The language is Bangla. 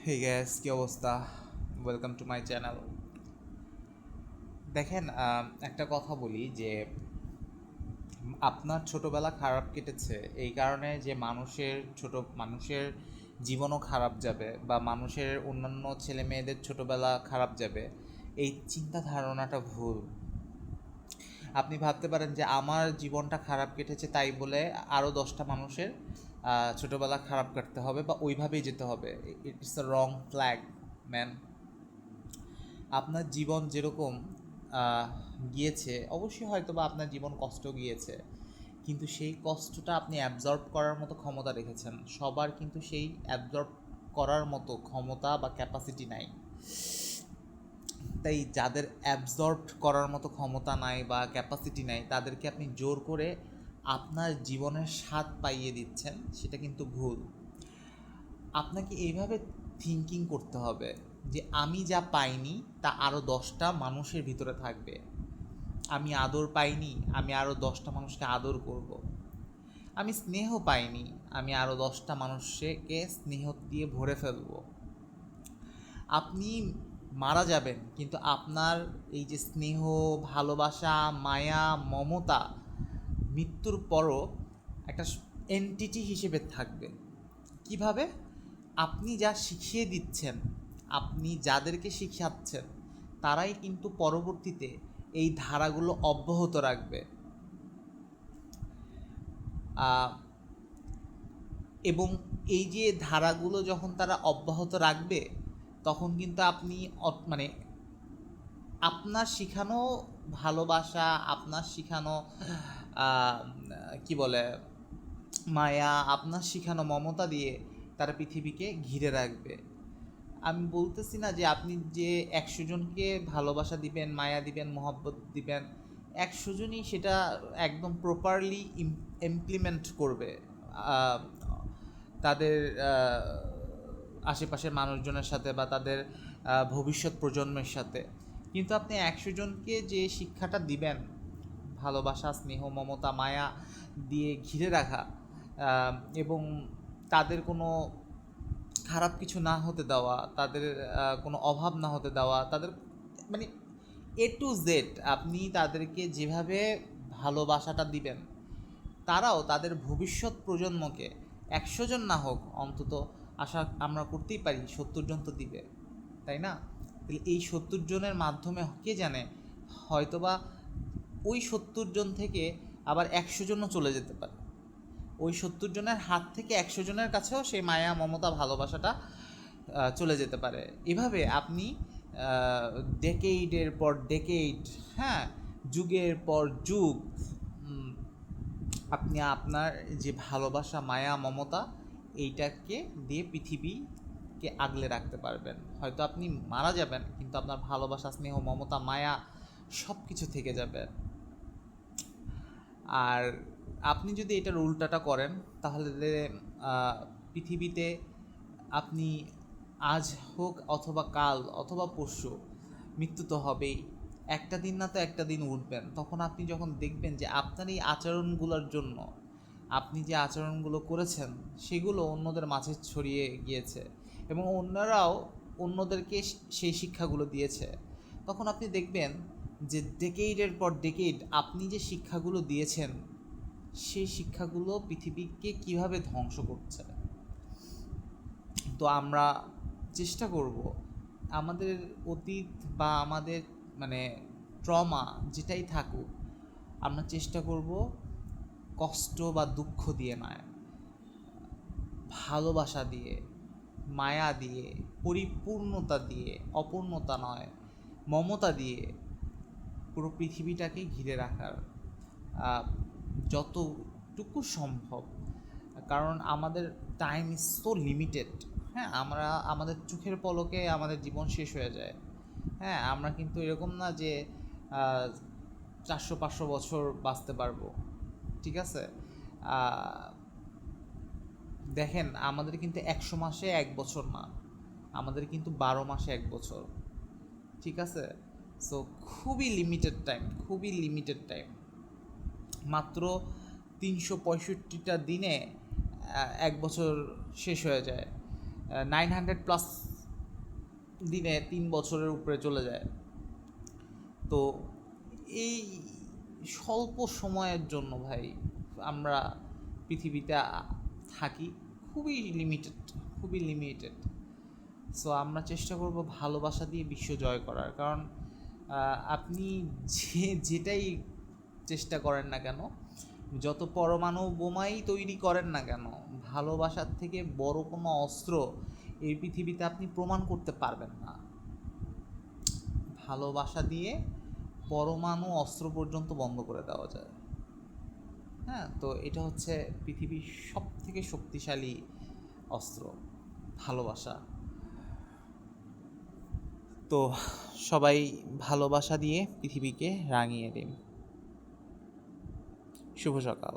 হে গ্যাস, কী অবস্থা? Welcome to my channel. দেখেন, একটা কথা বলি যে আপনার ছোটোবেলা খারাপ কেটেছে এই কারণে যে মানুষের জীবনও খারাপ যাবে বা মানুষের অন্যান্য ছেলে মেয়েদের ছোটোবেলা খারাপ যাবে, এই চিন্তা ধারণাটা ভুল। আপনি ভাবতে পারেন যে আমার জীবনটা খারাপ কেটেছে তাই বলে আরও 10টা মানুষের ছোটোবেলা খারাপ কাটতে হবে বা ওইভাবেই যেতে হবে। It's a wrong flag, man. আপনার জীবন যেরকম আহ, গিয়েছে, অবশ্যই হয়তো বা আপনার জীবন কষ্ট গিয়েছে, কিন্তু সেই কষ্টটা আপনি অ্যাবজর্ব করার মতো ক্ষমতা রেখেছেন। সবার কিন্তু সেই অ্যাবজর্ব করার মতো ক্ষমতা বা ক্যাপাসিটি নাই। তাই যাদের অ্যাবজর্ব করার মতো ক্ষমতা নাই বা ক্যাপাসিটি নাই, তাদেরকে আপনি জোর করে আপনার জীবনের স্বাদ পাইয়ে দিচ্ছেন, সেটা কিন্তু ভুল। আপনাকে এইভাবে থিঙ্কিং করতে হবে যে আমি যা পাইনি তা আরও 10টা মানুষের ভিতরে থাকবে। আমি আদর পাইনি, আমি আরও 10টা মানুষকে আদর করব। আমি স্নেহ পাইনি, আমি আরও 10টা মানুষকে স্নেহ দিয়ে ভরে ফেলব। আপনি মারা যাবেন, কিন্তু আপনার এই যে স্নেহ, ভালোবাসা, মায়া, মমতা মৃত্যুর পরও একটা এন্টিটি হিসেবে থাকবে। কিভাবে? আপনি যা শিখিয়ে দিচ্ছেন, আপনি যাদেরকে শিখাচ্ছেন, তারাই কিন্তু পরবর্তীতে এই ধারাগুলো অব্যাহত রাখবে। এবং এই যে ধারাগুলো যখন তারা অব্যাহত রাখবে, তখন কিন্তু আপনি মানে আপনার শিখানো ভালোবাসা, আপনার শিখানো আহ, কি বলে মায়া, আপনার শিখানো মমতা দিয়ে তারা পৃথিবীকে ঘিরে রাখবে। আমি বলতেছি না যে আপনি যে 100 জনকে ভালোবাসা দিবেন, মায়া দিবেন, মহব্বত দিবেন, 100 জনই সেটা একদম প্রপারলি ইমপ্লিমেন্ট করবে তাদের আশেপাশের মানুষজনের সাথে বা তাদের ভবিষ্যৎ প্রজন্মের সাথে। কিন্তু আপনি 100 জনকে যে শিক্ষাটা দিবেন, ভালোবাসা, স্নেহ, মমতা, মায়া দিয়ে ঘিরে রাখা, এবং তাদের কোনো খারাপ কিছু না হতে দেওয়া, তাদের কোনো অভাব না হতে দেওয়া, তাদের মানে A to Z আপনি তাদেরকে যেভাবে ভালোবাসাটা দিবেন, তারাও তাদের ভবিষ্যৎ প্রজন্মকে 100 জন না হোক, অন্তত আশা আমরা করতেই পারি 70 জন তো দিবে, তাই না? তাহলে এই 70 জনের মাধ্যমে কে জানে, হয়তোবা ওই 70 জন থেকে আবার 100 জনও চলে যেতে পারে। ওই 70 জনের হাত থেকে 100 জনের কাছেও সেই মায়া, মমতা, ভালোবাসাটা চলে যেতে পারে। এভাবে আপনি ডেকেইডের পর ডেকেইড, হ্যাঁ, যুগের পর যুগ, আপনি আপনার যে ভালোবাসা, মায়া, মমতা, এইটাকে দিয়ে পৃথিবীকে আগলে রাখতে পারবেন। হয়তো আপনি মারা যাবেন, কিন্তু আপনার ভালোবাসা, স্নেহ, মমতা, মায়া সব কিছু থেকে যাবে। আর আপনি যদি এটার উল্টাটা করেন, তাহলে পৃথিবীতে আপনি আজ হোক অথবা কাল অথবা পরশু, মৃত্যু তো হবেই। একটা দিন না তো একটা দিন উঠবেন। তখন আপনি যখন দেখবেন যে আপনার এই আচরণগুলোর জন্য, আপনি যে আচরণগুলো করেছেন সেগুলো অন্যদের মাঝে ছড়িয়ে গিয়েছে এবং অন্যরাও অন্যদেরকে সেই শিক্ষাগুলো দিয়েছে, তখন আপনি দেখবেন যে ডেকেইডের পর ডেকেইড আপনি যে শিক্ষাগুলো দিয়েছেন, সেই শিক্ষাগুলো পৃথিবীকে কিভাবে ধ্বংস করছে। তো আমরা চেষ্টা করব আমাদের অতীত বা আমাদের মানে ট্রমা যেটাই থাকুক, আমরা চেষ্টা করব কষ্ট বা দুঃখ দিয়ে নয়, ভালোবাসা দিয়ে, মায়া দিয়ে, পরিপূর্ণতা দিয়ে, অপূর্ণতা নয়, মমতা দিয়ে পুরো পৃথিবীটাকে ঘিরে রাখার যতটুকু সম্ভব। কারণ আমাদের টাইম ইজ সো লিমিটেড। হ্যাঁ, আমরা আমাদের চোখের পলকে আমাদের জীবন শেষ হয়ে যায়। হ্যাঁ, আমরা কিন্তু এরকম না যে 400-500 বছর বাঁচতে পারবো। ঠিক আছে? দেখেন, আমাদের কিন্তু 100 মাসে 1 বছর না, আমাদের কিন্তু 12 মাসে 1 বছর। ঠিক আছে? সো খুবই লিমিটেড টাইম, খুবই লিমিটেড টাইম। মাত্র 365টা দিনে 1 বছর শেষ হয়ে যায়। 900+ দিনে 3 বছরের উপরে চলে যায়। তো এই স্বল্প সময়ের জন্য ভাই আমরা পৃথিবীতে থাকি, খুবই লিমিটেড, খুবই লিমিটেড। সো আমরা চেষ্টা করব ভালোবাসা দিয়ে বিশ্ব জয় করার। কারণ আপনি যেটাই চেষ্টা করেন না কেন, যত পরমাণু বোমাই তৈরি করেন না কেন, ভালোবাসার থেকে বড় কোনো অস্ত্র এই পৃথিবীতে আপনি প্রমাণ করতে পারবেন না। ভালোবাসা দিয়ে পরমাণু অস্ত্র পর্যন্ত বন্ধ করে দেওয়া যায়। হ্যাঁ, তো এটা হচ্ছে পৃথিবীর সব থেকে শক্তিশালী অস্ত্র, ভালোবাসা। তো সবাই ভালোবাসা দিয়ে পৃথিবীকে রাঙিয়ে দিন। শুভ সকাল।